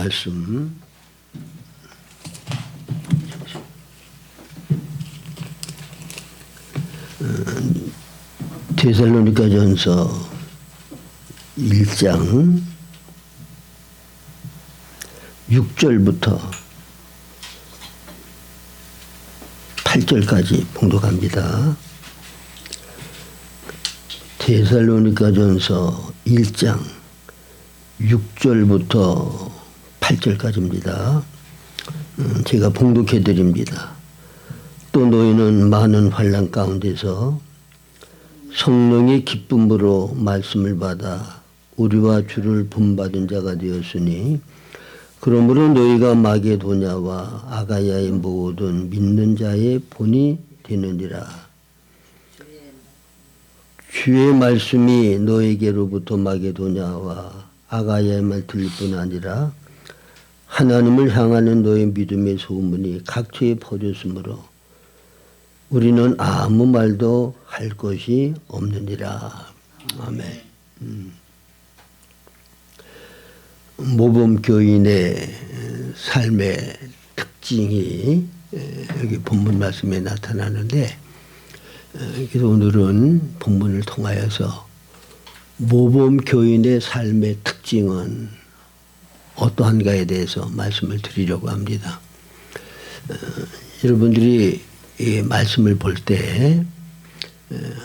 말씀 데살로니가전서 1장 6절부터 8절까지 봉독합니다. 데살로니가전서 1장 6절부터 8절까지입니다. 제가 봉독해 드립니다. 또 너희는 많은 환난 가운데서 성령의 기쁨으로 말씀을 받아 우리와 주를 본받은 자가 되었으니 그러므로 너희가 마게도냐와 아가야의 모든 믿는 자의 본이 되느니라. 주의 말씀이 너에게로부터 마게도냐와 아가야에만 들릴 뿐 아니라 하나님을 향하는 너의 믿음의 소문이 각처에 퍼졌으므로 우리는 아무 말도 할 것이 없느니라. 아멘. 모범교인의 삶의 특징이 여기 본문 말씀에 나타나는데, 그래서 오늘은 본문을 통하여서 모범교인의 삶의 특징은 어떠한가에 대해서 말씀을 드리려고 합니다. 여러분들이 이 말씀을 볼 때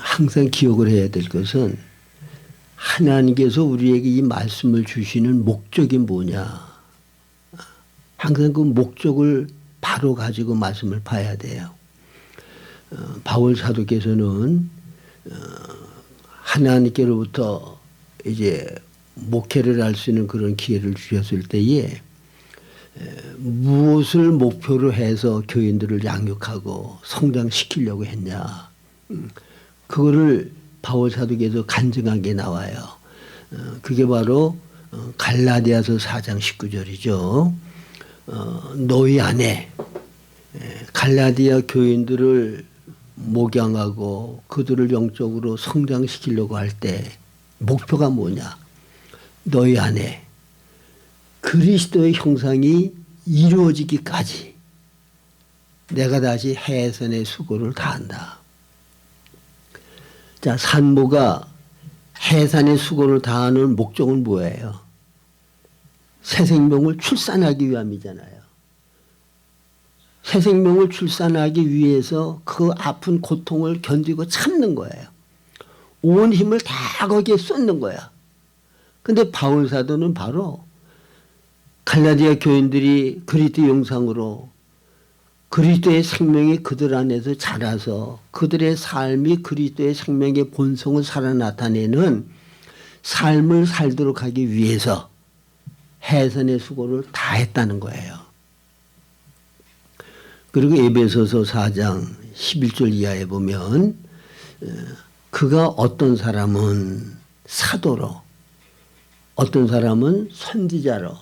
항상 기억을 해야 될 것은 하나님께서 우리에게 이 말씀을 주시는 목적이 뭐냐. 항상 그 목적을 바로 가지고 말씀을 봐야 돼요. 바울 사도께서는 하나님께로부터 이제 목회를 할 수 있는 그런 기회를 주셨을 때에 무엇을 목표로 해서 교인들을 양육하고 성장시키려고 했냐. 그거를 바울 사도께서 간증하게 나와요. 그게 바로 갈라디아서 4장 19절이죠. 너희 안에 갈라디아 교인들을 목양하고 그들을 영적으로 성장시키려고 할 때 목표가 뭐냐. 너희 안에 그리스도의 형상이 이루어지기까지 내가 다시 해선의 수고를 다한다. 자, 산모가 해산의 수고를 다하는 목적은 뭐예요? 새 생명을 출산하기 위함이잖아요. 새 생명을 출산하기 위해서 그 아픈 고통을 견디고 참는 거예요. 온 힘을 다 거기에 쏟는 거야. 근데 바울 사도는 바로 갈라디아 교인들이 그리스도의 형상으로 그리스도의 생명이 그들 안에서 자라서 그들의 삶이 그리스도의 생명의 본성을 살아 나타내는 삶을 살도록 하기 위해서 해선의 수고를 다했다는 거예요. 그리고 에베소서 4장 11절 이하에 보면 그가 어떤 사람은 사도로, 어떤 사람은 선지자로,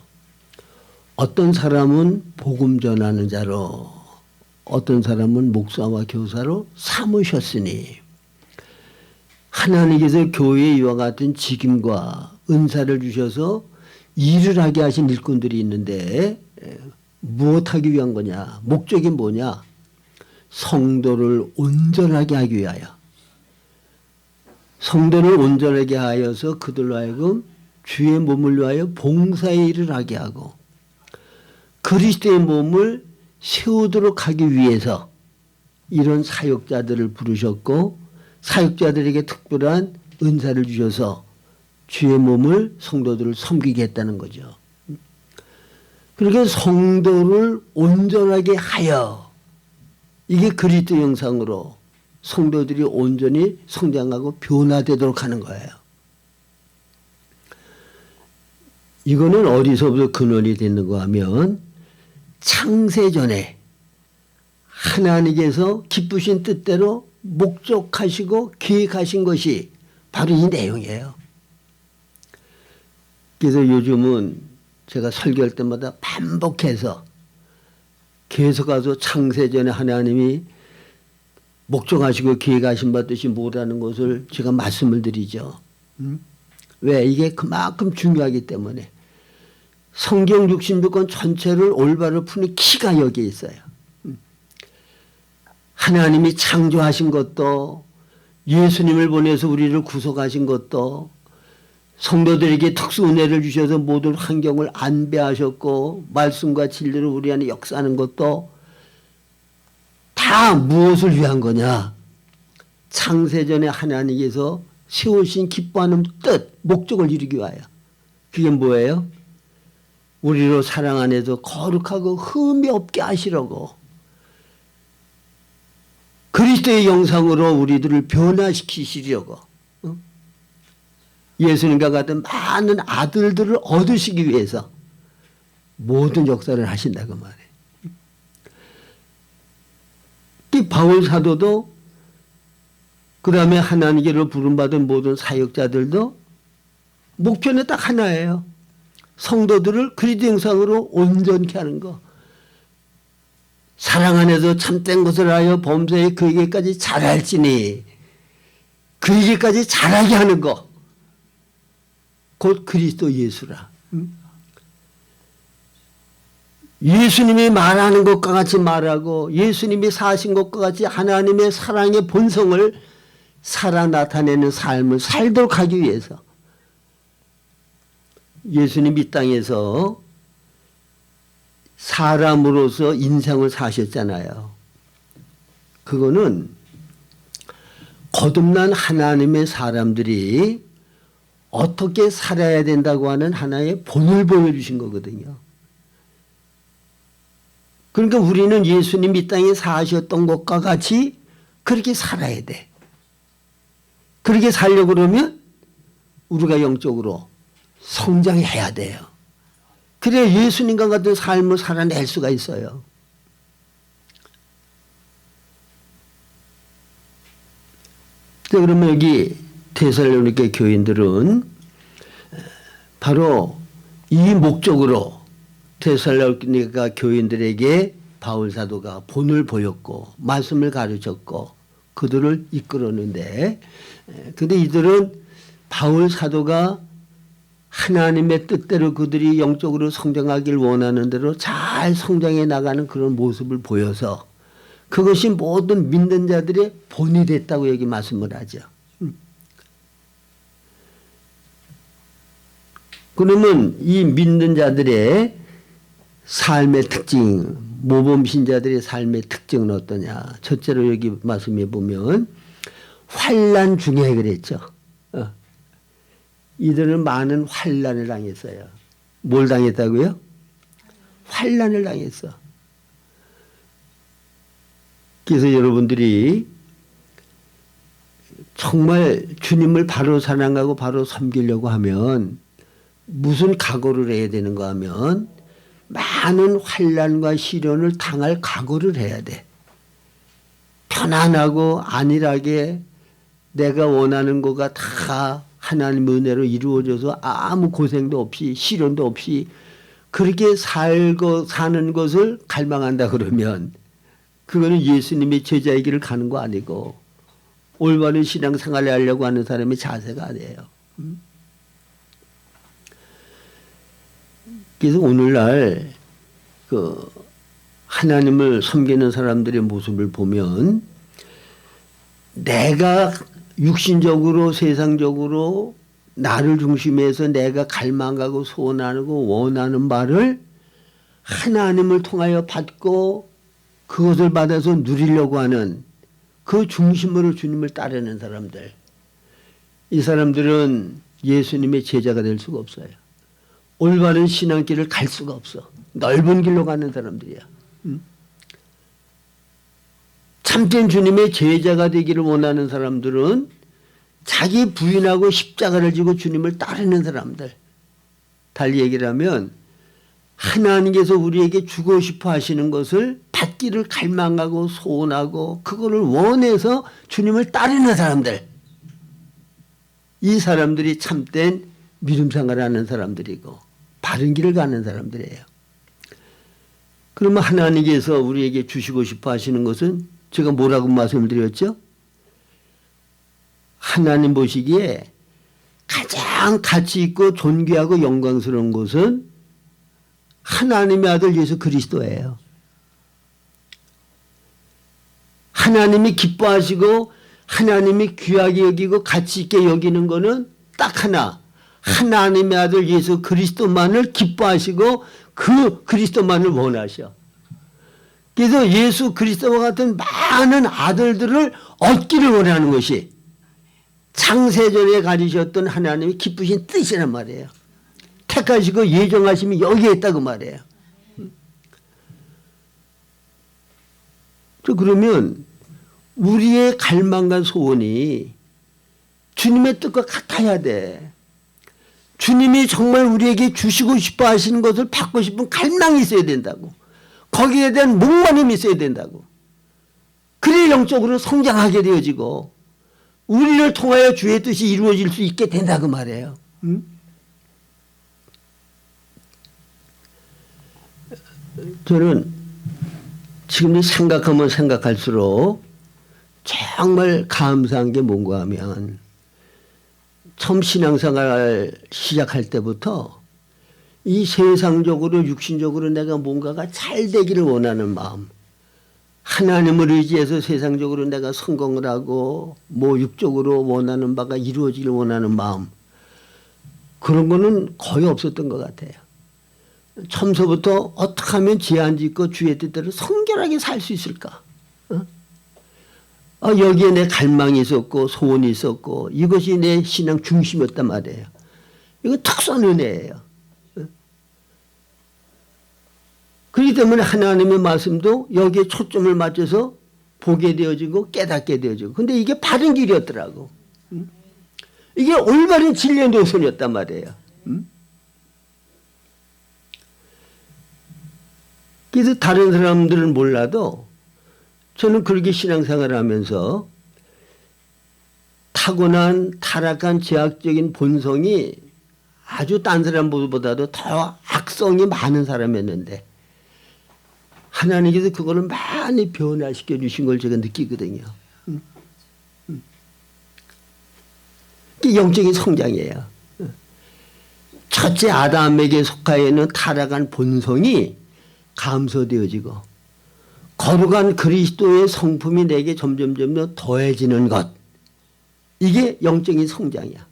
어떤 사람은 복음 전하는 자로, 어떤 사람은 목사와 교사로 삼으셨으니 하나님께서 교회에 이와 같은 직임과 은사를 주셔서 일을 하게 하신 일꾼들이 있는데 무엇하기 위한 거냐? 목적이 뭐냐? 성도를 온전하게 하기 위하여. 성도를 온전하게 하여서 그들로 하여금 주의 몸을 위하여 봉사의 일을 하게 하고 그리스도의 몸을 세우도록 하기 위해서 이런 사역자들을 부르셨고 사역자들에게 특별한 은사를 주셔서 주의 몸을 성도들을 섬기게 했다는 거죠. 그러니까 성도를 온전하게 하여 이게 그리스도 형상으로 성도들이 온전히 성장하고 변화되도록 하는 거예요. 이거는 어디서부터 근원이 됐는가 하면 창세전에 하나님께서 기쁘신 뜻대로 목적하시고 계획하신 것이 바로 이 내용이에요. 그래서 요즘은 제가 설교할 때마다 반복해서 계속 가서 창세전에 하나님이 목적하시고 계획하신 바 뜻이 뭐라는 것을 제가 말씀을 드리죠. 왜? 이게 그만큼 중요하기 때문에. 성경 66권 전체를 올바로 푸는 키가 여기에 있어요. 하나님이 창조하신 것도, 예수님을 보내서 우리를 구속하신 것도, 성도들에게 특수 은혜를 주셔서 모든 환경을 안배하셨고 말씀과 진리로 우리 안에 역사하는 것도 다 무엇을 위한 거냐? 창세전에 하나님께서 세우신 기뻐하는 뜻, 목적을 이루기 위하여. 그게 뭐예요? 우리로 사랑 안에서 거룩하고 흠이 없게 하시려고, 그리스도의 영상으로 우리들을 변화시키시려고, 예수님과 같은 많은 아들들을 얻으시기 위해서 모든 역사를 하신다고 말해요. 이 바울 사도도, 그 다음에 하나님께로 부름받은 모든 사역자들도 목표는 딱 하나예요. 성도들을 그리스도 형상으로 온전케 하는 거. 사랑 안에서 참된 것을 하여 범사에 그에게까지 자랄지니, 그에게까지 자라게 하는 거. 곧 그리스도 예수라. 예수님이 말하는 것과 같이 말하고 예수님이 사신 것과 같이 하나님의 사랑의 본성을 살아 나타내는 삶을 살도록 하기 위해서 예수님 이 땅에서 사람으로서 인생을 사셨잖아요. 그거는 거듭난 하나님의 사람들이 어떻게 살아야 된다고 하는 하나의 본을 보여주신 거거든요. 그러니까 우리는 예수님 이 땅에 사셨던 것과 같이 그렇게 살아야 돼. 그렇게 살려고 그러면 우리가 영적으로 성장해야 돼요. 그래야 예수님과 같은 삶을 살아낼 수가 있어요. 자, 그러면 여기 데살로니가 교인들은 바로 이 목적으로 데살로니가 교인들에게 바울 사도가 본을 보였고 말씀을 가르쳤고 그들을 이끌었는데, 근데 이들은 바울 사도가 하나님의 뜻대로 그들이 영적으로 성장하길 원하는 대로 잘 성장해 나가는 그런 모습을 보여서 그것이 모든 믿는 자들의 본이 됐다고 여기 말씀을 하죠. 그러면 이 믿는 자들의 삶의 특징, 모범 신자들의 삶의 특징은 어떠냐? 첫째로 여기 말씀해 보면 환난 중에 그랬죠. 이들은 많은 환난을 당했어요. 뭘 당했다고요? 환난을 당했어. 그래서 여러분들이 정말 주님을 바로 사랑하고 바로 섬기려고 하면 무슨 각오를 해야 되는가 하면 많은 환난과 시련을 당할 각오를 해야 돼. 편안하고 안일하게 내가 원하는 거가 다 하나님 은혜로 이루어져서 아무 고생도 없이 시련도 없이 그렇게 살고 사는 것을 갈망한다 그러면 그거는 예수님의 제자의 길을 가는 거 아니고 올바른 신앙생활을 하려고 하는 사람의 자세가 아니에요. 그래서 오늘날 그 하나님을 섬기는 사람들의 모습을 보면 내가 육신적으로 세상적으로 나를 중심해서 내가 갈망하고 소원하고 원하는 바를 하나님을 통하여 받고 그것을 받아서 누리려고 하는 그 중심으로 주님을 따르는 사람들, 이 사람들은 예수님의 제자가 될 수가 없어요. 올바른 신앙길을 갈 수가 없어. 넓은 길로 가는 사람들이야. 참된 주님의 제자가 되기를 원하는 사람들은 자기 부인하고 십자가를 지고 주님을 따르는 사람들. 달리 얘기를 하면 하나님께서 우리에게 주고 싶어 하시는 것을 받기를 갈망하고 소원하고 그거를 원해서 주님을 따르는 사람들. 이 사람들이 참된 믿음 생활을 하는 사람들이고 바른 길을 가는 사람들이에요. 그러면 하나님께서 우리에게 주시고 싶어 하시는 것은 제가 뭐라고 말씀을 드렸죠? 하나님 보시기에 가장 가치 있고 존귀하고 영광스러운 것은 하나님의 아들 예수 그리스도예요. 하나님이 기뻐하시고 하나님이 귀하게 여기고 가치 있게 여기는 거는 딱 하나, 하나님의 아들 예수 그리스도만을 기뻐하시고 그 그리스도만을 원하셔. 그래서 예수 그리스도와 같은 많은 아들들을 얻기를 원하는 것이 창세전에 가지셨던 하나님이 기쁘신 뜻이란 말이에요. 택하시고 예정하심이 여기에 있다고 말이에요. 그러면 우리의 갈망과 소원이 주님의 뜻과 같아야 돼. 주님이 정말 우리에게 주시고 싶어 하시는 것을 받고 싶은 갈망이 있어야 된다고. 거기에 대한 목마름이 있어야 된다고. 그래 영적으로 성장하게 되어지고 우리를 통하여 주의 뜻이 이루어질 수 있게 된다고 말해요. 응? 저는 지금 생각하면 생각할수록 정말 감사한 게 뭔가 하면 처음 신앙생활 시작할 때부터 이 세상적으로 육신적으로 내가 뭔가가 잘 되기를 원하는 마음, 하나님을 의지해서 세상적으로 내가 성공을 하고 뭐 육적으로 원하는 바가 이루어지길 원하는 마음, 그런 거는 거의 없었던 것 같아요. 처음서부터 어떻게 하면 제한 짓고 주의 뜻대로 성결하게 살 수 있을까? 여기에 내 갈망이 있었고 소원이 있었고 이것이 내 신앙 중심이었단 말이에요. 이거 특수한 은혜예요. 그렇기 때문에 하나님의 말씀도 여기에 초점을 맞춰서 보게 되어지고 깨닫게 되어지고, 근데 이게 바른 길이었더라고. 이게 올바른 진리의 노선이었단 말이에요. 그래서 다른 사람들은 몰라도 저는 그렇게 신앙생활을 하면서 타고난 타락한 제약적인 본성이 아주 딴 사람보다도 더 악성이 많은 사람이었는데 하나님께서 그거를 많이 변화시켜 주신 걸 제가 느끼거든요. 그게 영적인 성장이에요. 첫째 아담에게 속하여 있는 타락한 본성이 감소되어지고 거룩한 그리스도의 성품이 내게 점점 더해지는 것, 이게 영적인 성장이야.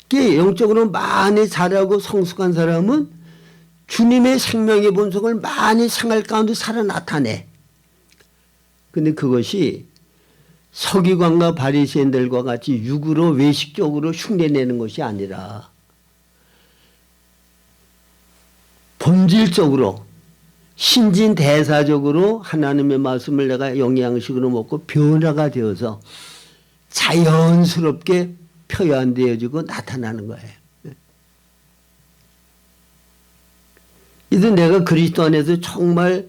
그게 영적으로 많이 자라고 성숙한 사람은 주님의 생명의 본성을 많이 생활 가운데 살아 나타내. 근데 그것이 서기관과 바리새인들과 같이 육으로 외식적으로 흉내내는 것이 아니라 본질적으로 신진대사적으로 하나님의 말씀을 내가 영양식으로 먹고 변화가 되어서 자연스럽게 표현되어지고 나타나는 거예요. 그래서 내가 그리스도 안에서 정말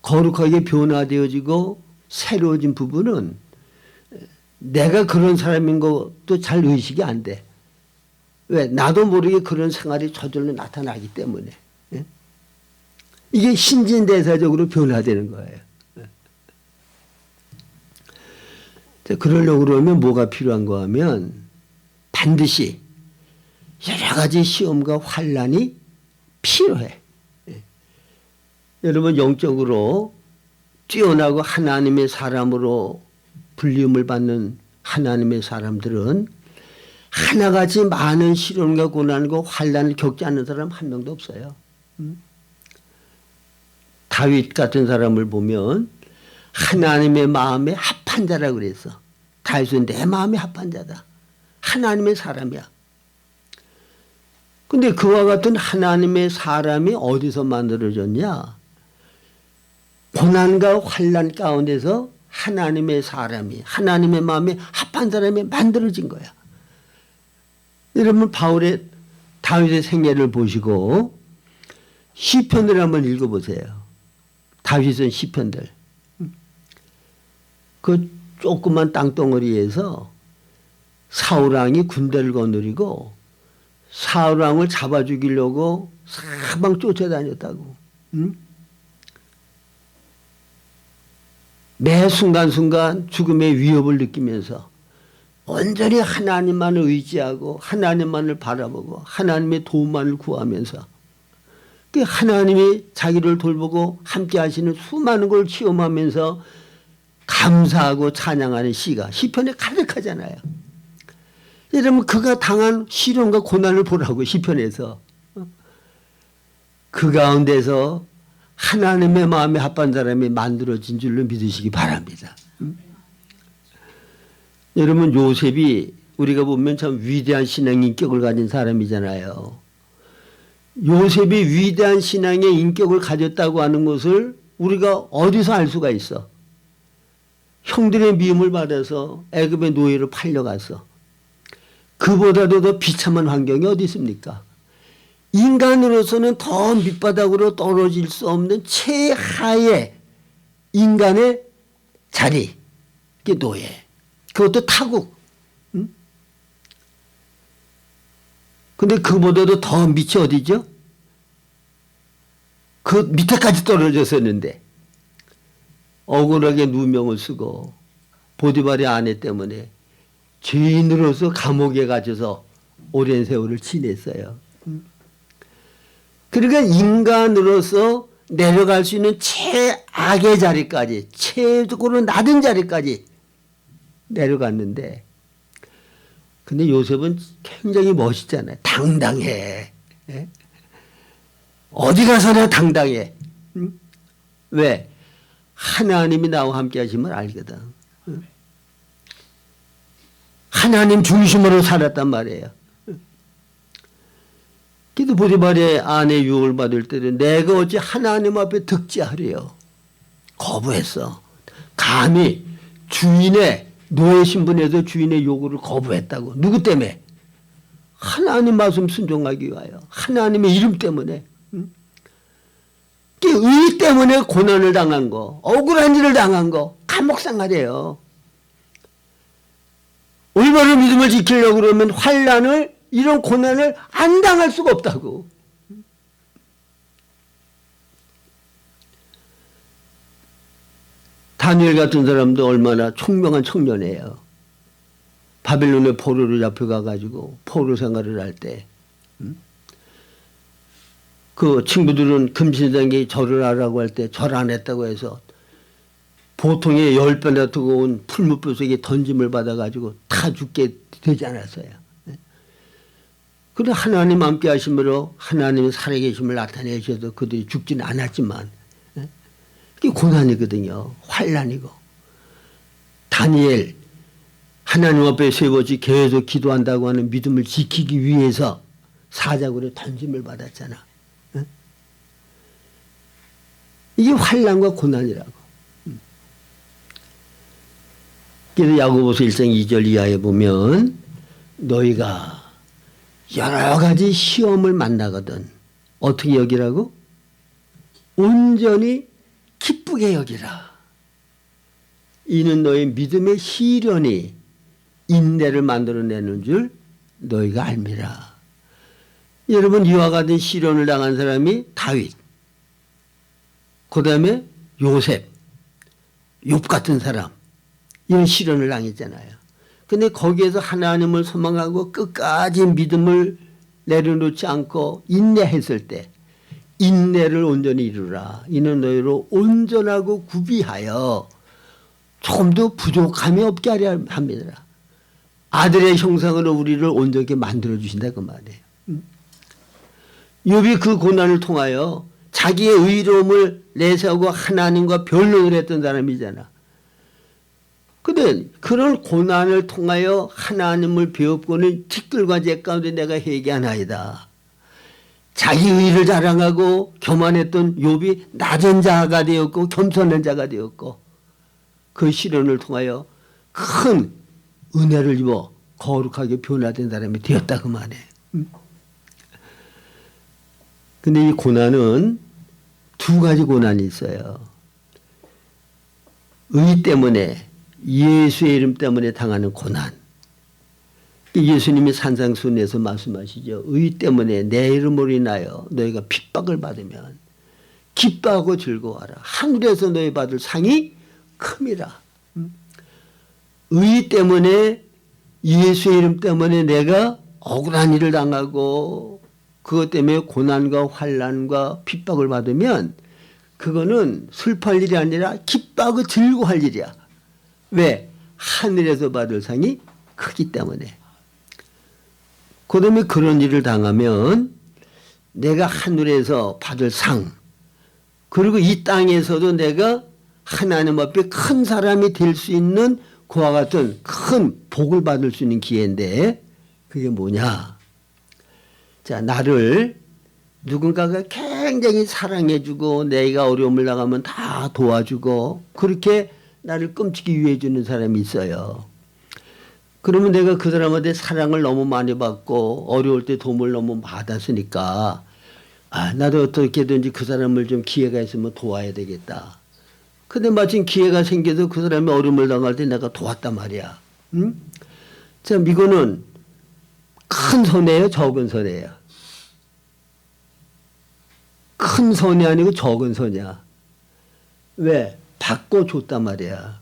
거룩하게 변화되어지고 새로워진 부분은 내가 그런 사람인 것도 잘 의식이 안 돼. 왜? 나도 모르게 그런 생활이 저절로 나타나기 때문에. 이게 신진대사적으로 변화되는 거예요. 그러려고 그러면 뭐가 필요한가 하면 반드시 여러 가지 시험과 환난이 필요해. 여러분 영적으로 뛰어나고 하나님의 사람으로 불림을 받는 하나님의 사람들은 하나같이 많은 시련과 고난과 환난을 겪지 않는 사람 한 명도 없어요. 다윗 같은 사람을 보면 하나님의 마음에 합한 자라고 그랬어. 다윗은 내 마음에 합한 자다. 하나님의 사람이야. 근데 그와 같은 하나님의 사람이 어디서 만들어졌냐? 고난과 환난 가운데서 하나님의 사람이, 하나님의 마음에 합한 사람이 만들어진 거야. 여러분 바울의 다윗의 생애를 보시고 시편을 한번 읽어보세요. 다윗은 시편들. 그 조그만 땅덩어리에서 사울왕이 군대를 거느리고 사울왕을 잡아 죽이려고 사방 쫓아다녔다고. 매 순간순간 죽음의 위협을 느끼면서 온전히 하나님만을 의지하고 하나님만을 바라보고 하나님의 도움만을 구하면서 하나님이 자기를 돌보고 함께 하시는 수많은 걸 체험하면서 감사하고 찬양하는 시가 시편에 가득하잖아요. 여러분 그가 당한 시련과 고난을 보라고 시편에서. 그 가운데서 하나님의 마음에 합한 사람이 만들어진 줄로 믿으시기 바랍니다. 여러분 요셉이 우리가 보면 참 위대한 신앙 인격을 가진 사람이잖아요. 요셉이 위대한 신앙의 인격을 가졌다고 하는 것을 우리가 어디서 알 수가 있어? 형들의 미움을 받아서 애굽의 노예로 팔려가서 그보다도 더 비참한 환경이 어디 있습니까? 인간으로서는 더 밑바닥으로 떨어질 수 없는 최하의 인간의 자리, 그게 노예. 그것도 타국. 근데 그보다도 더 밑이 어디죠? 그 밑에까지 떨어졌었는데 억울하게 누명을 쓰고 보디발의 아내 때문에 죄인으로서 감옥에 gat혀서 오랜 세월을 지냈어요. 그러니까 인간으로서 내려갈 수 있는 최악의 자리까지, 최고로 낮은 자리까지 내려갔는데, 근데 요셉은 굉장히 멋있잖아요. 당당해. 예? 어디 가서나 당당해. 왜? 하나님이 나와 함께 하시면 알거든. 하나님 중심으로 살았단 말이에요. 그래도 보디발의 아내 유혹을 받을 때는 내가 어찌 하나님 앞에 득지하리요. 거부했어. 감히 주인의 노예 신분에서 주인의 요구를 거부했다고. 누구 때문에? 하나님 말씀 순종하기 위하여. 하나님의 이름 때문에. 의 때문에 고난을 당한 거, 억울한 일을 당한 거, 감옥 생활이에요. 올바른 믿음을 지키려고 그러면 환난을, 이런 고난을 안 당할 수가 없다고. 다니엘 같은 사람도 얼마나 총명한 청년이에요. 바빌론의 포로로 잡혀가가지고 포로 생활을 할 때, 그 친구들은 금신상에 절을 하라고 할 때 절 안 했다고 해서 보통의 10배나 뜨거운 풀무불 속에 던짐을 받아가지고 다 죽게 되지 않았어요. 그런데 하나님 함께 하심으로 하나님의 살아계심을 나타내셔도 그들이 죽지는 않았지만 그게 고난이거든요. 환난이고. 다니엘 하나님 앞에 세워지 계속 기도한다고 하는 믿음을 지키기 위해서 사자굴에 던짐을 받았잖아. 이게 환난과 고난이라고. 그래서 야고보서 1장 2절 이하에 보면 너희가 여러 가지 시험을 만나거든 어떻게 여기라고? 온전히 기쁘게 여기라. 이는 너희 믿음의 시련이 인내를 만들어내는 줄 너희가 알미라. 여러분 이와 같은 시련을 당한 사람이 다윗, 그 다음에 요셉, 욥 같은 사람, 이런 시련을 당했잖아요. 근데 거기에서 하나님을 소망하고 끝까지 믿음을 내려놓지 않고 인내했을 때 인내를 온전히 이루라. 이는 너희로 온전하고 구비하여 조금도 부족함이 없게 하려 합니다. 아들의 형상으로 우리를 온전하게 만들어주신다 그 말이에요. 욥이 그 고난을 통하여 자기의 의로움을 내세우고 하나님과 변론을 했던 사람이잖아. 근데 그런 고난을 통하여 하나님을 배웠고는 티끌과 재 가운데 내가 회개하나이다. 자기 의를 자랑하고 교만했던 욥이 낮은 자가 되었고 겸손한 자가 되었고 그 시련을 통하여 큰 은혜를 입어 거룩하게 변화된 사람이 되었다 그 말이에요. 근데 이 고난은 두 가지 고난이 있어요. 의 때문에 예수의 이름 때문에 당하는 고난. 예수님이 산상수훈에서 말씀하시죠. 의 때문에 내 이름으로 인하여 너희가 핍박을 받으면 기뻐하고 즐거워하라. 하늘에서 너희 받을 상이 큼이라. 의 때문에 예수의 이름 때문에 내가 억울한 일을 당하고 그것 때문에 고난과 환난과 핍박을 받으면 그거는 슬퍼할 일이 아니라 기뻐하고 즐거워할 일이야. 왜? 하늘에서 받을 상이 크기 때문에. 그다음에 그런 일을 당하면 내가 하늘에서 받을 상, 그리고 이 땅에서도 내가 하나님 앞에 큰 사람이 될 수 있는 그와 같은 큰 복을 받을 수 있는 기회인데, 그게 뭐냐? 자, 나를 누군가가 굉장히 사랑해주고 내가 어려움을 당하면 다 도와주고 그렇게 나를 끔찍이 위해 주는 사람이 있어요. 그러면 내가 그 사람한테 사랑을 너무 많이 받고 어려울 때 도움을 너무 받았으니까 나도 어떻게든지 그 사람을 좀 기회가 있으면 도와야 되겠다. 근데 마침 기회가 생겨서 그 사람이 어려움을 당할 때 내가 도왔단 말이야. 응? 참 이거는 큰 손해예요, 적은 손해예요? 큰 손이 아니고 적은 손이야. 왜? 받고 줬단 말이야.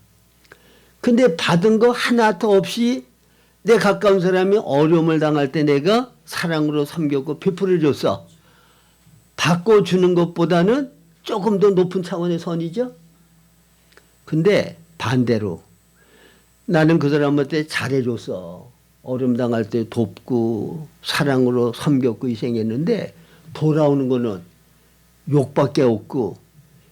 근데 받은 거 하나도 없이 내 가까운 사람이 어려움을 당할 때 내가 사랑으로 섬겼고 베풀어 줬어. 받고 주는 것보다는 조금 더 높은 차원의 선이죠. 근데 반대로 나는 그 사람한테 잘해줬어. 어려움 당할 때 돕고 사랑으로 섬겼고 희생했는데 돌아오는 거는 욕밖에 없고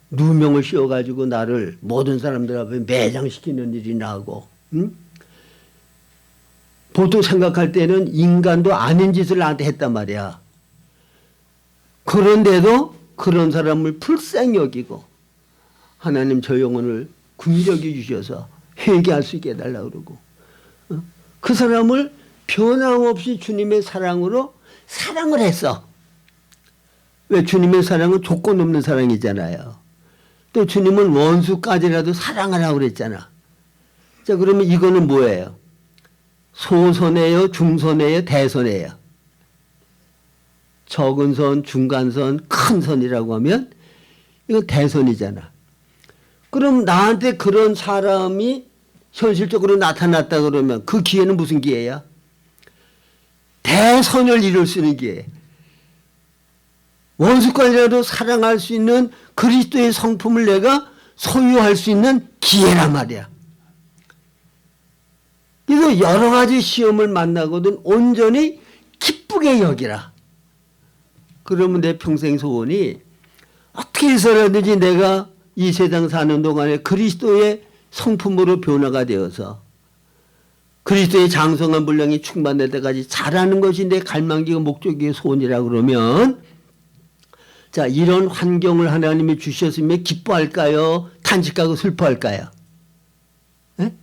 누명을 씌워가지고 나를 모든 사람들 앞에 매장시키는 일이 나고, 응? 보통 생각할 때는 인간도 아닌 짓을 나한테 했단 말이야. 그런데도 그런 사람을 불쌍히 여기고 하나님 저 영혼을 긍휼히 주셔서 회개할 수 있게 해달라고 그러고, 그 사람을 변함없이 주님의 사랑으로 사랑을 했어. 왜? 주님의 사랑은 조건 없는 사랑이잖아요. 또 주님은 원수까지라도 사랑하라고 그랬잖아. 자, 그러면 이거는 뭐예요? 소선이에요? 중선이에요? 대선이에요? 적은 선, 중간선, 큰 선이라고 하면 이거 대선이잖아. 그럼 나한테 그런 사람이 현실적으로 나타났다 그러면 그 기회는 무슨 기회야? 대선을 이룰 수 있는 기회. 원수까지라도 사랑할 수 있는 그리스도의 성품을 내가 소유할 수 있는 기회란 말이야. 그래서 여러 가지 시험을 만나거든 온전히 기쁘게 여기라. 그러면 내 평생 소원이 어떻게 해서라든지 내가 이 세상 사는 동안에 그리스도의 성품으로 변화가 되어서 그리스도의 장성한 분량이 충만될 때까지 잘하는 것이 내 갈망기고 목적이고 소원이라 그러면, 자, 이런 환경을 하나님이 주셨으면 기뻐할까요? 탄식하고 슬퍼할까요? 에?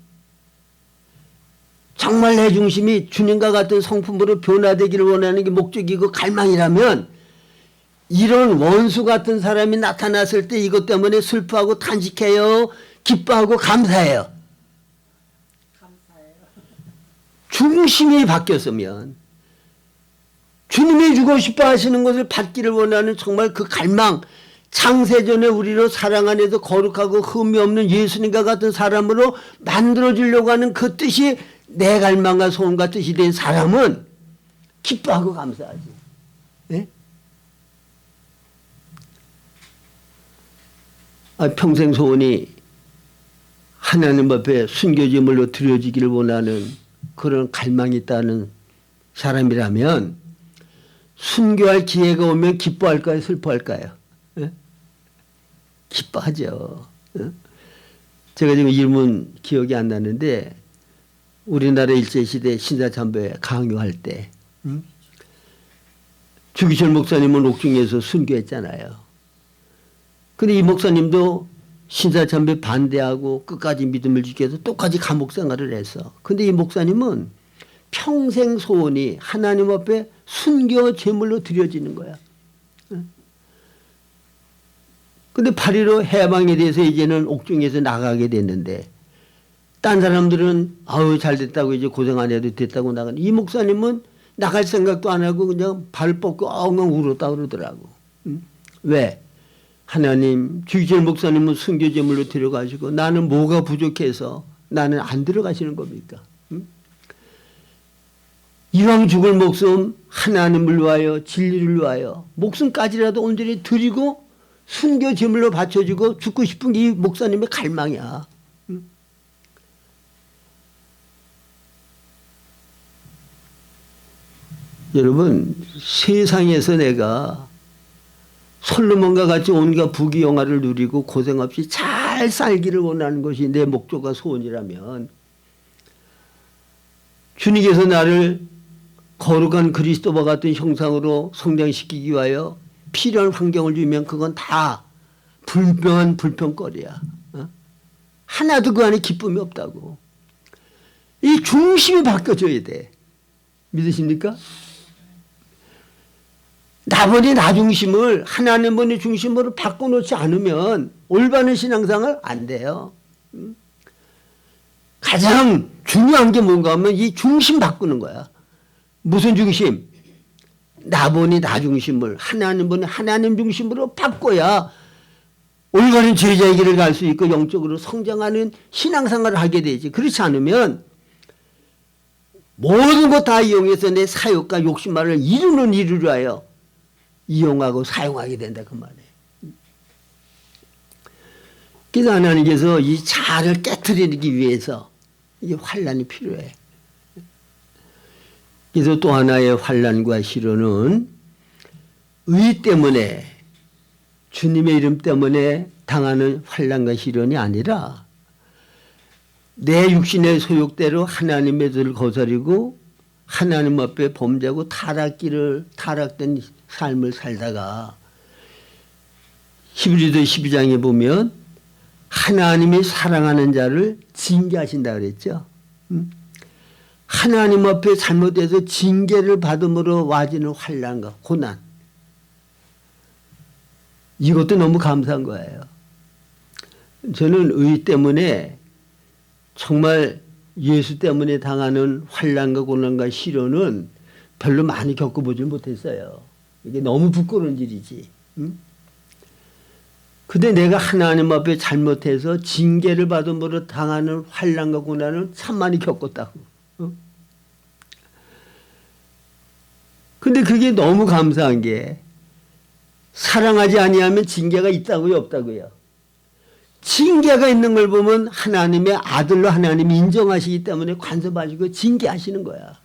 정말 내 중심이 주님과 같은 성품으로 변화되기를 원하는 게 목적이고 갈망이라면 이런 원수 같은 사람이 나타났을 때 이것 때문에 슬퍼하고 탄식해요? 기뻐하고 감사해요? 중심이 바뀌었으면 주님이 주고 싶어 하시는 것을 받기를 원하는 정말 그 갈망, 창세전에 우리로 사랑 안에서 거룩하고 흠이 없는 예수님과 같은 사람으로 만들어주려고 하는 그 뜻이 내 갈망과 소원과 뜻이 된 사람은 기뻐하고 감사하지. 네? 평생 소원이 하나님 앞에 순교제물로 드려지기를 원하는 그런 갈망이 있다는 사람이라면 순교할 기회가 오면 기뻐할까요? 슬퍼할까요? 예? 기뻐하죠. 예? 제가 지금 이름은 기억이 안 나는데 우리나라 일제시대 신사참배 강요할 때 주기철 목사님은 옥중에서 순교했잖아요. 근데 이 목사님도 신사참배 반대하고 끝까지 믿음을 지켜서 똑같이 감옥 생활을 했어. 근데 이 목사님은 평생 소원이 하나님 앞에 순교 제물로 드려지는 거야. 근데 8.15 해방에 대해서 이제는 옥중에서 나가게 됐는데 딴 사람들은 아유 잘 됐다고 이제 고생 안 해도 됐다고 나가는, 이 목사님은 나갈 생각도 안 하고 그냥 발 뻗고 엉엉 울었다 그러더라고. 왜? 하나님, 주기철 목사님은 순교 제물로 데려가시고 나는 뭐가 부족해서 나는 안 들어가시는 겁니까? 이왕 죽을 목숨 하나님을 위하여 진리를 위하여 목숨까지라도 온전히 드리고 순교 제물로 바쳐주고 죽고 싶은 게 이 목사님의 갈망이야. 여러분, 세상에서 내가 솔로몬과 같이 온갖 부귀영화를 누리고 고생 없이 잘 살기를 원하는 것이 내 목적과 소원이라면 주님께서 나를 거룩한 그리스도와 같은 형상으로 성장시키기 위하여 필요한 환경을 주면 그건 다 불명한 불평거리야. 하나도 그 안에 기쁨이 없다고. 이 중심이 바뀌어져야 돼. 믿으십니까? 나번이 나 중심을 하나님번의 중심으로 바꿔놓지 않으면 올바른 신앙생활 안 돼요. 가장 중요한 게 뭔가 하면 이 중심 바꾸는 거야. 무슨 중심? 나번이 나 중심을 하나님번의 하나님 중심으로 바꿔야 올바른 제자의 길을 갈 수 있고 영적으로 성장하는 신앙생활을 하게 되지. 그렇지 않으면 모든 것 다 이용해서 내 사욕과 욕심만을 이루는 일을 위하여 이용하고 사용하게 된다 그 말이에요. 그래서 하나님께서 이 자아를 깨트리기 위해서 이 환란이 필요해. 그래서 또 하나의 환란과 시련은 의 때문에 주님의 이름 때문에 당하는 환란과 시련이 아니라 내 육신의 소욕대로 하나님의 뜻을 거스리고 하나님 앞에 범죄하고 타락된 삶을 살다가 히브리서 12장에 보면 하나님이 사랑하는 자를 징계하신다 그랬죠. 하나님 앞에 잘못해서 징계를 받음으로 와지는 환난과 고난. 이것도 너무 감사한 거예요. 저는 의 때문에 정말 예수 때문에 당하는 환난과 고난과 시련은 별로 많이 겪어보지 못했어요. 이게 너무 부끄러운 일이지. 근데 내가 하나님 앞에 잘못해서 징계를 받음으로 당하는 환난과 고난은 참 많이 겪었다고. 근데 그게 너무 감사한 게 사랑하지 아니하면 징계가 있다고요, 없다고요? 징계가 있는 걸 보면 하나님의 아들로 하나님이 인정하시기 때문에 간섭하시고 징계하시는 거야.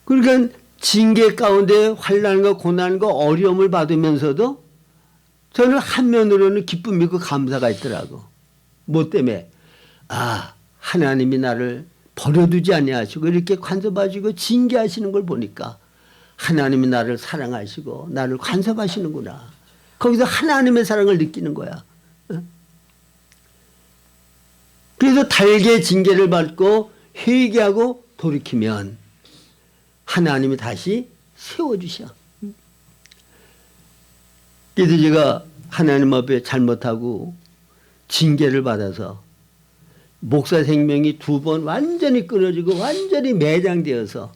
그러니까 징계 가운데 환난과 고난과 어려움을 받으면서도 저는 한면으로는 기쁨이 있고 감사가 있더라고. 뭐 때문에? 아, 하나님이 나를 버려두지 아니하시고 이렇게 간섭하시고 징계하시는 걸 보니까 하나님이 나를 사랑하시고 나를 간섭하시는구나. 거기서 하나님의 사랑을 느끼는 거야. 그래서 달게 징계를 받고 회개하고 돌이키면 하나님이 다시 세워주셔. 그래서 제가 하나님 앞에 잘못하고 징계를 받아서 목사 생명이 2번 완전히 끊어지고 완전히 매장되어서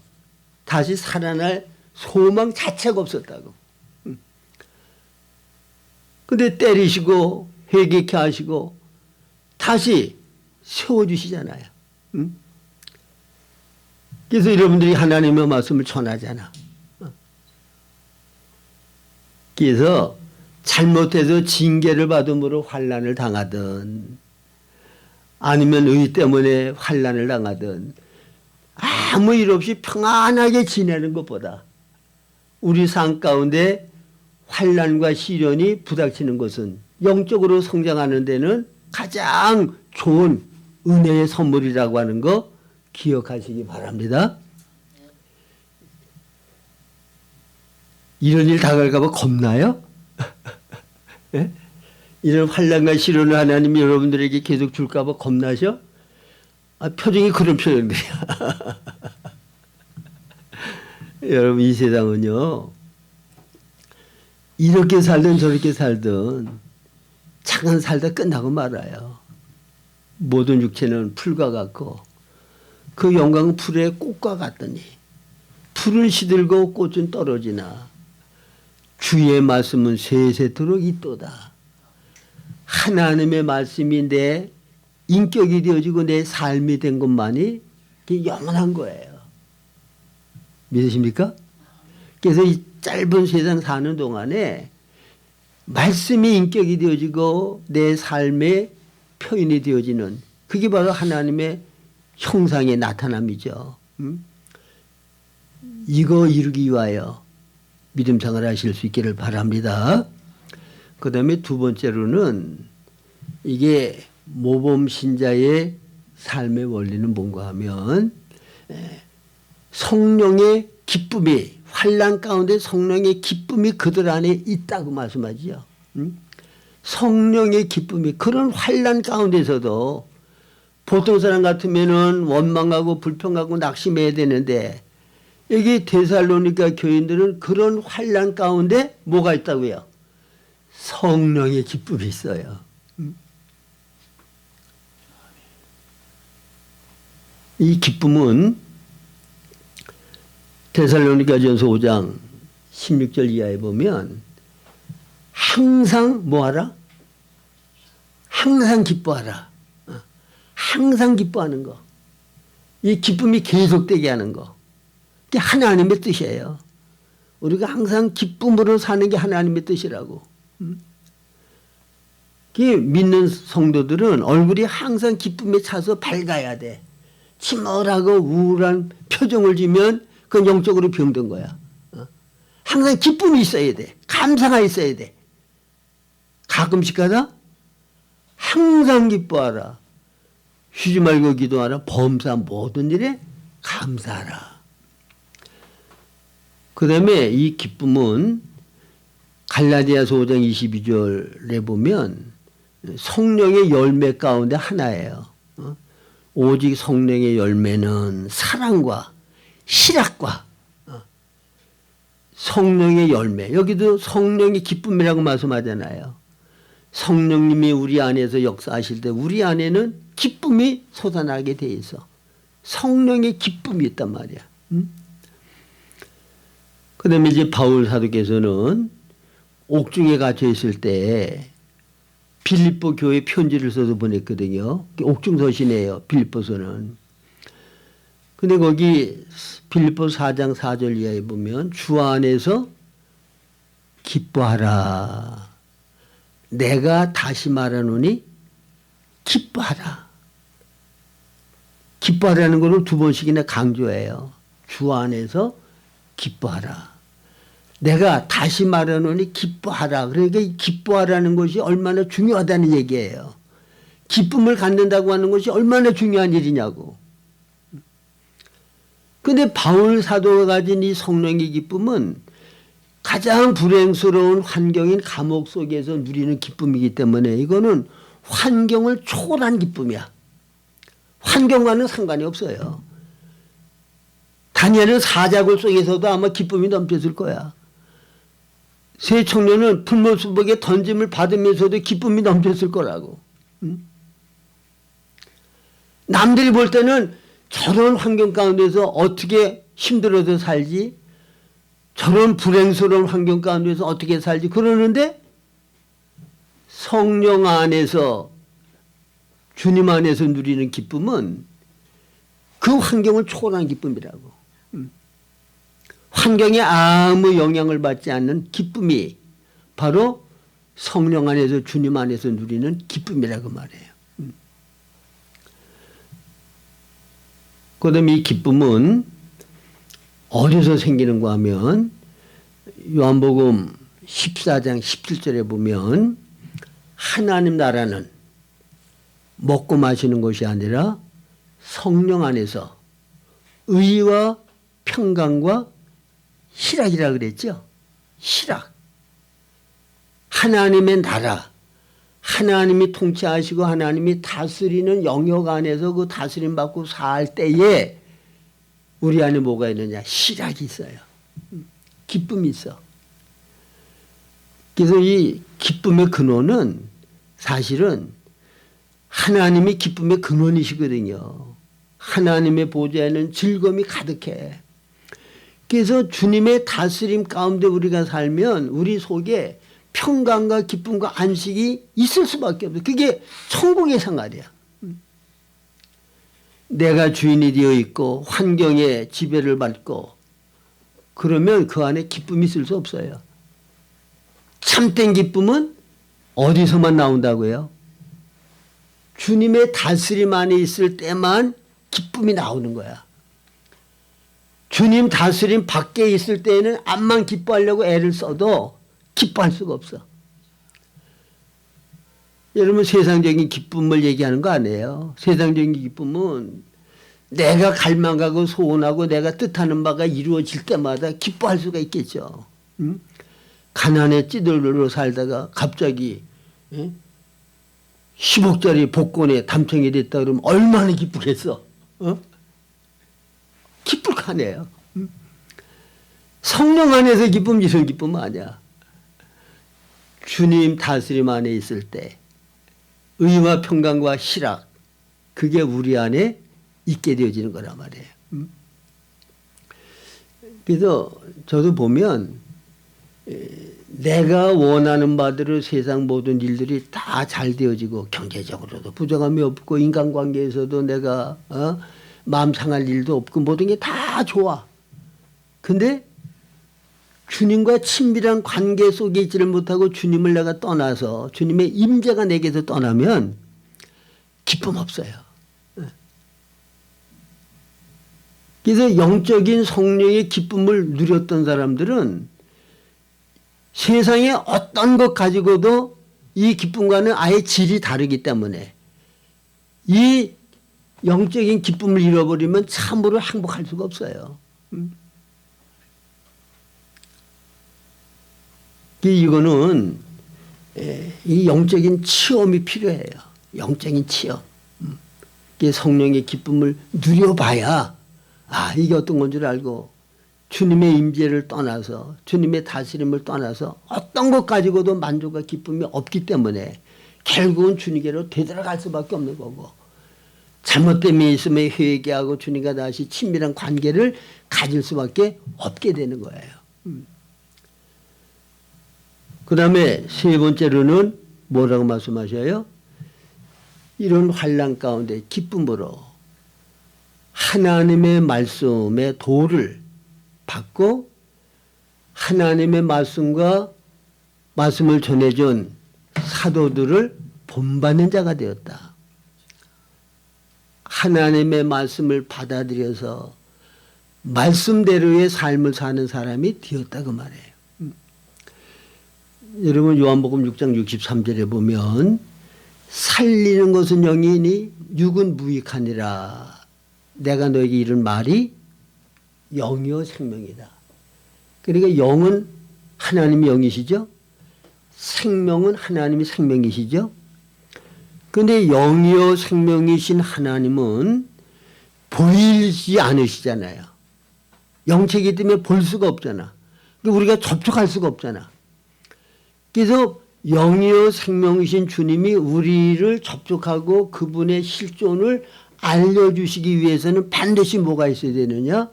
다시 살아날 소망 자체가 없었다고. 근데 때리시고 회개케 하시고 다시 세워주시잖아요. 그래서 여러분들이 하나님의 말씀을 전하잖아. 그래서 잘못해서 징계를 받음으로 환난을 당하든 아니면 의 때문에 환난을 당하든 아무 일 없이 평안하게 지내는 것보다 우리 삶 가운데 환난과 시련이 부닥치는 것은 영적으로 성장하는 데는 가장 좋은 은혜의 선물이라고 하는 거 기억하시기 바랍니다. 이런 일 당할까 봐 겁나요? 예? 이런 환난과 시련을 하나님이 여러분들에게 계속 줄까 봐 겁나셔? 아, 표정이 그런 표정들이야. 여러분, 이 세상은요, 이렇게 살든 저렇게 살든 잠깐 살다 끝나고 말아요. 모든 육체는 풀과 같고 그 영광은 풀의 꽃과 같더니 풀은 시들고 꽃은 떨어지나 주의 말씀은 세세토록 있도다. 하나님의 말씀이 내 인격이 되어지고 내 삶이 된 것만이 그게 영원한 거예요. 믿으십니까? 그래서 이 짧은 세상 사는 동안에 말씀이 인격이 되어지고 내 삶의 표현이 되어지는 그게 바로 하나님의 형상의 나타남이죠. 이거 이루기 위하여 믿음 생활을 하실 수 있기를 바랍니다. 그 다음에 두 번째로는 이게 모범 신자의 삶의 원리는 뭔가 하면 성령의 기쁨이 환난 가운데 성령의 기쁨이 그들 안에 있다고 말씀하죠. 성령의 기쁨이 그런 환난 가운데서도 보통 사람 같으면은 원망하고 불평하고 낙심해야 되는데 여기 데살로니가 교인들은 그런 환난 가운데 뭐가 있다고요? 성령의 기쁨이 있어요. 이 기쁨은 데살로니가전서 5장 16절 이하에 보면 항상 뭐하라? 항상 기뻐하라. 항상 기뻐하는 거. 이 기쁨이 계속되게 하는 거. 그게 하나님의 뜻이에요. 우리가 항상 기쁨으로 사는 게 하나님의 뜻이라고. 믿는 성도들은 얼굴이 항상 기쁨에 차서 밝아야 돼. 침울하고 우울한 표정을 지면 그건 영적으로 병든 거야. 항상 기쁨이 있어야 돼. 감사가 있어야 돼. 가끔씩 하다 항상 기뻐하라. 쉬지 말고 기도하라. 범사 모든 일에 감사하라. 그 다음에 이 기쁨은 갈라디아서 5장 22절에 보면 성령의 열매 가운데 하나예요. 오직 성령의 열매는 사랑과 희락과 성령의 열매. 여기도 성령의 기쁨이라고 말씀하잖아요. 성령님이 우리 안에서 역사하실 때 우리 안에는 기쁨이 솟아나게 돼 있어. 성령의 기쁨이 있단 말이야. 그 다음에 이제 바울 사도께서는 옥중에 갇혀 있을 때 빌립보 교회 편지를 써서 보냈거든요. 옥중 서신이에요. 빌립보서는. 근데 거기 빌립보 4장 4절 이하에 보면 주 안에서 기뻐하라. 내가 다시 말하노니 기뻐하라. 기뻐하라는 것을 두 번씩이나 강조해요. 주 안에서 기뻐하라. 내가 다시 말하노니 기뻐하라. 그러니까 이 기뻐하라는 것이 얼마나 중요하다는 얘기예요. 기쁨을 갖는다고 하는 것이 얼마나 중요한 일이냐고. 그런데 바울 사도가 가진 이 성령의 기쁨은 가장 불행스러운 환경인 감옥 속에서 누리는 기쁨이기 때문에 이거는 환경을 초월한 기쁨이야. 환경과는 상관이 없어요. 다니엘은 사자굴 속에서도 아마 기쁨이 넘쳤을 거야. 세 청년은 풀무수복에 던짐을 받으면서도 기쁨이 넘쳤을 거라고. 남들이 볼 때는 저런 환경 가운데서 어떻게 힘들어서 살지, 저런 불행스러운 환경 가운데서 어떻게 살지 그러는데 성령 안에서 주님 안에서 누리는 기쁨은 그 환경을 초월한 기쁨이라고. 환경에 아무 영향을 받지 않는 기쁨이 바로 성령 안에서 주님 안에서 누리는 기쁨이라고 말해요. 그다음에 이 기쁨은 어디서 생기는가 하면 요한복음 14장 17절에 보면 하나님 나라는 먹고 마시는 것이 아니라 성령 안에서 의와 평강과 희락이라 그랬죠. 희락. 하나님의 나라. 하나님이 통치하시고 하나님이 다스리는 영역 안에서 그 다스림 받고 살 때에 우리 안에 뭐가 있느냐? 희락이 있어요. 기쁨이 있어. 그래서 이 기쁨의 근원은 사실은 하나님이 기쁨의 근원이시거든요. 하나님의 보좌에는 즐거움이 가득해. 그래서 주님의 다스림 가운데 우리가 살면 우리 속에 평강과 기쁨과 안식이 있을 수밖에 없어요. 그게 천국의 생활이야. 내가 주인이 되어 있고 환경에 지배를 받고 그러면 그 안에 기쁨이 있을 수 없어요. 참된 기쁨은 어디서만 나온다고요? 주님의 다스림 안에 있을 때만 기쁨이 나오는 거야. 주님 다스림 밖에 있을 때에는 암만 기뻐하려고 애를 써도 기뻐할 수가 없어. 여러분 세상적인 기쁨을 얘기하는 거 아니에요. 세상적인 기쁨은 내가 갈망하고 소원하고 내가 뜻하는 바가 이루어질 때마다 기뻐할 수가 있겠죠. 응? 가난에 찌들러 살다가 갑자기 10억짜리 복권에 당첨이 됐다 그러면 얼마나 기쁘겠어. 기쁠 거 아니에요. 응? 성령 안에서 기쁨 이런 기쁨은 아니야. 주님 다스림 안에 있을 때 의와 평강과 희락 그게 우리 안에 있게 되어지는 거란 말이에요. 그래서 저도 보면 내가 원하는 바대로 세상 모든 일들이 다 잘 되어지고 경제적으로도 부정함이 없고 인간관계에서도 내가 마음 상할 일도 없고 모든 게 다 좋아. 근데 주님과 친밀한 관계 속에 있지를 못하고 주님을 내가 떠나서 주님의 임재가 내게서 떠나면 기쁨 없어요. 그래서 영적인 성령의 기쁨을 누렸던 사람들은 세상에 어떤 것 가지고도 이 기쁨과는 아예 질이 다르기 때문에 이 영적인 기쁨을 잃어버리면 참으로 행복할 수가 없어요. 이거는 이 영적인 체험이 필요해요. 영적인 체험. 성령의 기쁨을 누려봐야 이게 어떤 건 줄 알고 주님의 임재를 떠나서 주님의 다스림을 떠나서 어떤 것 가지고도 만족과 기쁨이 없기 때문에 결국은 주님께로 되돌아갈 수밖에 없는 거고 잘못됨이 있으면 회개하고 주님과 다시 친밀한 관계를 가질 수밖에 없게 되는 거예요. 그 다음에 세 번째로는 뭐라고 말씀하셔요? 이런 환난 가운데 기쁨으로 하나님의 말씀의 도를 받고 하나님의 말씀과 말씀을 전해준 사도들을 본받는 자가 되었다. 하나님의 말씀을 받아들여서 말씀대로의 삶을 사는 사람이 되었다 그 말이에요. 여러분 요한복음 6장 63절에 보면 살리는 것은 영이니 육은 무익하니라. 내가 너에게 이른 말이 영이요 생명이다. 그러니까 영은 하나님이 영이시죠. 생명은 하나님이 생명이시죠. 그런데 영이요 생명이신 하나님은 보이지 않으시잖아요. 영체이기 때문에 볼 수가 없잖아. 우리가 접촉할 수가 없잖아. 그래서 영이요 생명이신 주님이 우리를 접촉하고 그분의 실존을 알려주시기 위해서는 반드시 뭐가 있어야 되느냐?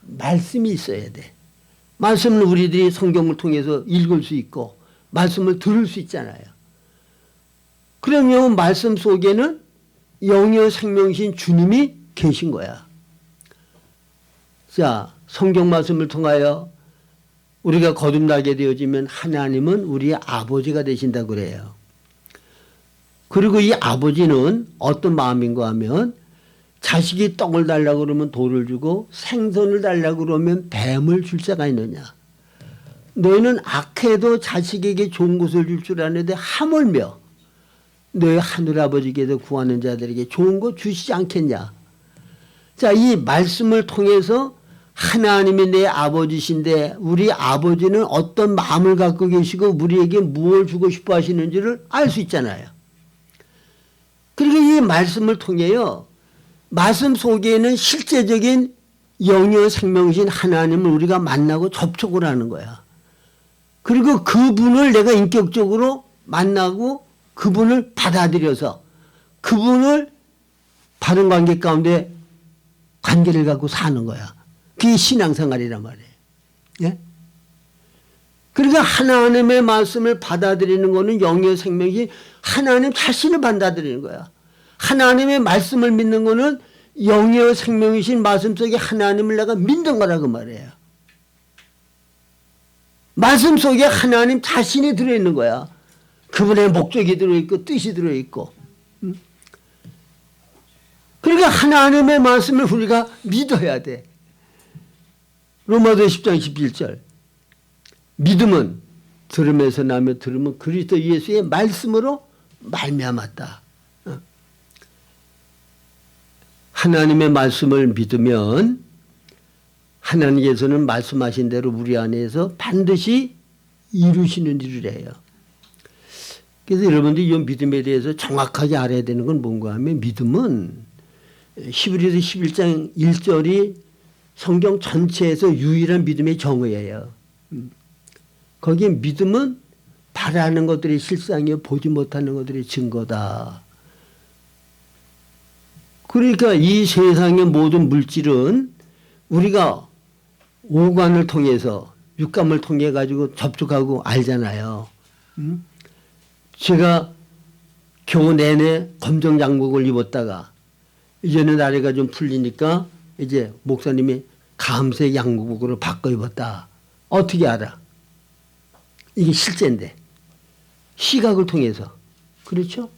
말씀이 있어야 돼. 말씀을 우리들이 성경을 통해서 읽을 수 있고 말씀을 들을 수 있잖아요. 그러면 말씀 속에는 영이요 생명이신 주님이 계신 거야. 자, 성경 말씀을 통하여 우리가 거듭나게 되어지면 하나님은 우리의 아버지가 되신다고 그래요. 그리고 이 아버지는 어떤 마음인가 하면 자식이 떡을 달라고 그러면 돌을 주고 생선을 달라고 그러면 뱀을 줄 자가 있느냐. 너희는 악해도 자식에게 좋은 것을 줄 줄 아는데 하물며 너희 하늘아버지께서 구하는 자들에게 좋은 것 주시지 않겠냐. 자, 이 말씀을 통해서 하나님이 내 아버지신데 우리 아버지는 어떤 마음을 갖고 계시고 우리에게 무엇을 주고 싶어 하시는지를 알 수 있잖아요. 그리고 이 말씀을 통해요. 말씀 속에는 실제적인 영이요 생명이신 하나님을 우리가 만나고 접촉을 하는 거야. 그리고 그분을 내가 인격적으로 만나고 그분을 받아들여서 그분을 바른 관계 가운데 관계를 갖고 사는 거야. 그게 신앙생활이란 말이에요. 예? 그러니까 하나님의 말씀을 받아들이는 것은 영의 생명이 하나님 자신을 받아들이는 거야. 하나님의 말씀을 믿는 것은 영이요 생명이신 말씀 속에 하나님을 내가 믿는 거라고 말해요. 말씀 속에 하나님 자신이 들어있는 거야. 그분의 목적이 들어있고 뜻이 들어있고. 그러니까 하나님의 말씀을 우리가 믿어야 돼. 로마서 10장 11절. 믿음은 들음에서 나며 들음은 그리스도 예수의 말씀으로 말미암았다. 하나님의 말씀을 믿으면 하나님께서는 말씀하신 대로 우리 안에서 반드시 이루시는 일을 해요. 그래서 여러분들이 이 믿음에 대해서 정확하게 알아야 되는 건 뭔가 하면 믿음은 히브리서 11장 1절이 성경 전체에서 유일한 믿음의 정의예요. 거기에 믿음은 바라는 것들이 실상이요 보지 못하는 것들이 증거다. 그러니까 이 세상의 모든 물질은 우리가 오감을 통해서 육감을 통해 가지고 접촉하고 알잖아요. 제가 겨우 내내 검정 양복을 입었다가 이제는 나이가 좀 풀리니까 이제 목사님이 감색 양복으로 바꿔 입었다. 어떻게 알아? 이게 실제인데. 시각을 통해서. 그렇죠?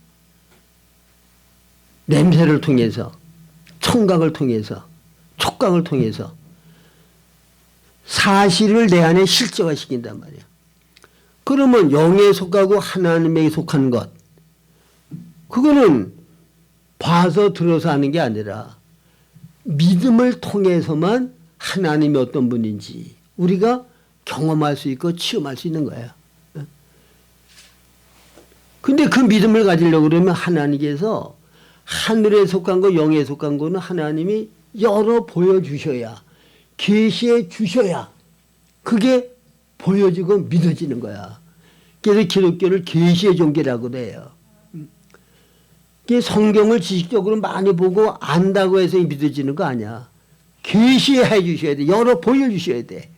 냄새를 통해서, 청각을 통해서, 촉각을 통해서 사실을 내 안에 실제화시킨단 말이야. 그러면 영에 속하고 하나님에게 속한 것, 그거는 봐서 들어서 하는 게 아니라 믿음을 통해서만 하나님이 어떤 분인지 우리가 경험할 수 있고 체험할 수 있는 거예요. 근데 그 믿음을 가지려고 그러면 하나님께서 하늘에 속한 거 영에 속한 거는 하나님이 열어 보여주셔야, 계시해 주셔야 그게 보여지고 믿어지는 거야. 그래서 기독교를 계시의 종교라고도 해요. 성경을 지식적으로 많이 보고 안다고 해서 믿어지는 거 아니야. 계시해 주셔야 돼. 열어 보여주셔야 돼.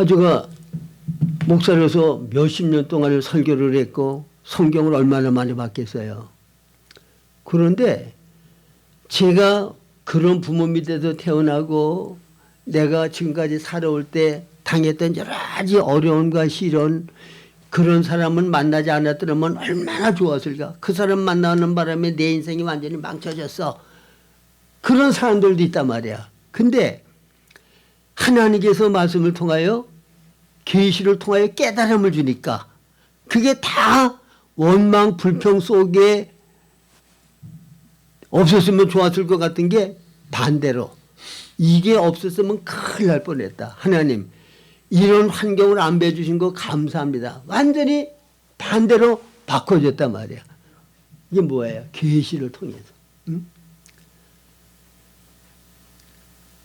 제가 목사로서 몇십 년 동안 설교를 했고 성경을 얼마나 많이 봤겠어요. 그런데 제가 그런 부모 밑에서 태어나고 내가 지금까지 살아올 때 당했던 여러 가지 어려움과 시련, 그런 사람을 만나지 않았더라면 얼마나 좋았을까. 그 사람 만나는 바람에 내 인생이 완전히 망쳐졌어. 그런 사람들도 있단 말이야. 근데 하나님께서 말씀을 통하여 계시를 통하여 깨달음을 주니까 그게 다 원망 불평 속에 없었으면 좋았을 것 같은 게 반대로 이게 없었으면 큰일 날 뻔했다. 하나님 이런 환경을 안배해 주신 거 감사합니다. 완전히 반대로 바꿔줬단 말이야. 이게 뭐예요? 계시를 통해서. 응?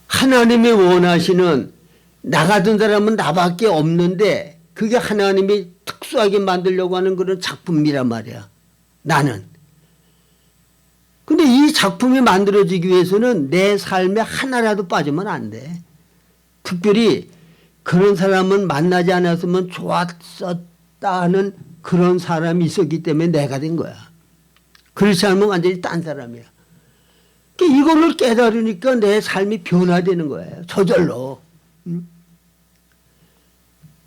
하나님이 원하시는 나 같은 사람은 나밖에 없는데 그게 하나님이 특수하게 만들려고 하는 그런 작품이란 말이야. 나는. 근데 이 작품이 만들어지기 위해서는 내 삶에 하나라도 빠지면 안 돼. 특별히 그런 사람은 만나지 않았으면 좋았었다는 그런 사람이 있었기 때문에 내가 된 거야. 그렇지 않으면 완전히 딴 사람이야. 이거를 깨달으니까 내 삶이 변화되는 거예요. 저절로.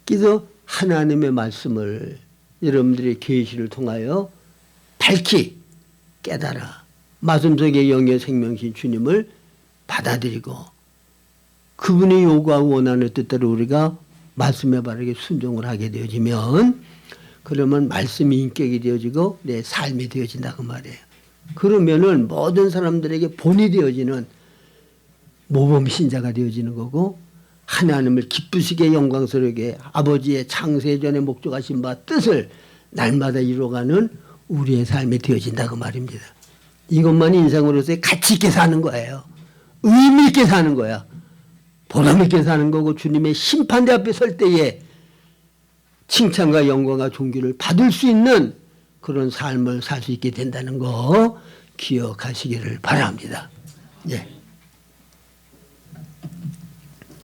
그래서 하나님의 말씀을 여러분들의 계시를 통하여 밝히 깨달아 말씀 속의 영의 생명신 주님을 받아들이고 그분이 요구하고 원하는 뜻대로 우리가 말씀에 바르게 순종을 하게 되어지면 그러면 말씀이 인격이 되어지고 내 삶이 되어진다고 말이에요. 그러면은 모든 사람들에게 본이 되어지는 모범신자가 되어지는 거고 하나님을 기쁘시게 영광스럽게 아버지의 창세전에 목적하신 바 뜻을 날마다 이루어가는 우리의 삶이 되어진다고 말입니다. 이것만 인생으로서의 가치 있게 사는 거예요. 의미 있게 사는 거야. 보람 있게 사는 거고 주님의 심판대 앞에 설 때에 칭찬과 영광과 존귀를 받을 수 있는 그런 삶을 살 수 있게 된다는 거 기억하시기를 바랍니다. 예.